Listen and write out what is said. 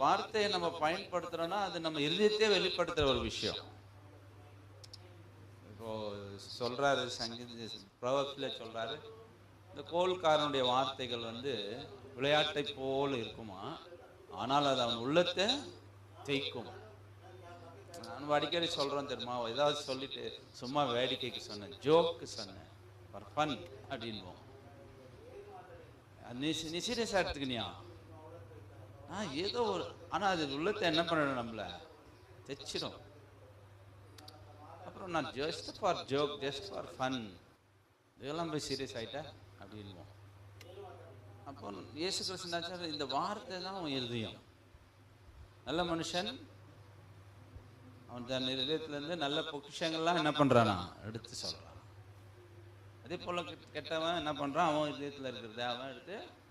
வார்த்தையை நம்ம பயன்படுத்துறோம்னா அது நம்ம இருதயத்தையே வெளிப்படுத்துற ஒரு விஷயம். இப்போ சொல்றாரு சங்கீத ப்ரோவர்ப்ஸ்ல சொல்றாரு, இந்த கோல்காரனுடைய வார்த்தைகள் வந்து விளையாட்டை போல இருக்குமா, ஆனால் அது அவன் உள்ளத்தை தேய்க்கும். நான் அடிக்கடி சொல்றேன் தெரியுமா, ஏதாவது சொல்லிட்டு சும்மா வேடிக்கைக்கு சொன்னேன், ஜோக்கு சொன்னேன், ஃபார் ஃபன் அப்படின்போம். நீ சீரியஸா எடுத்துக்கினியா? ஏதோ ஒரு, ஆனா அது உள்ளத்தை என்ன பண்ணணும், நம்மள தைச்சிடும். அப்புறம் நான் just for joke, just for fun, இதெல்லாம் போய் சீரியஸ் ஆயிட்டா அப்படின்போம். அப்போ இயேசு கிறிஸ்து இந்த வார்த்தை தான் உன் இருதயம். நல்ல மனுஷன் அவன் தன் இருதயத்திலிருந்து நல்ல பொக்கிஷங்கள்லாம் என்ன பண்றானா எடுத்து சொல்றான். அதே போல கெட்டவன் என்ன பண்றான், அவன் இதயத்துல இருக்கிறத அவன் எடுத்து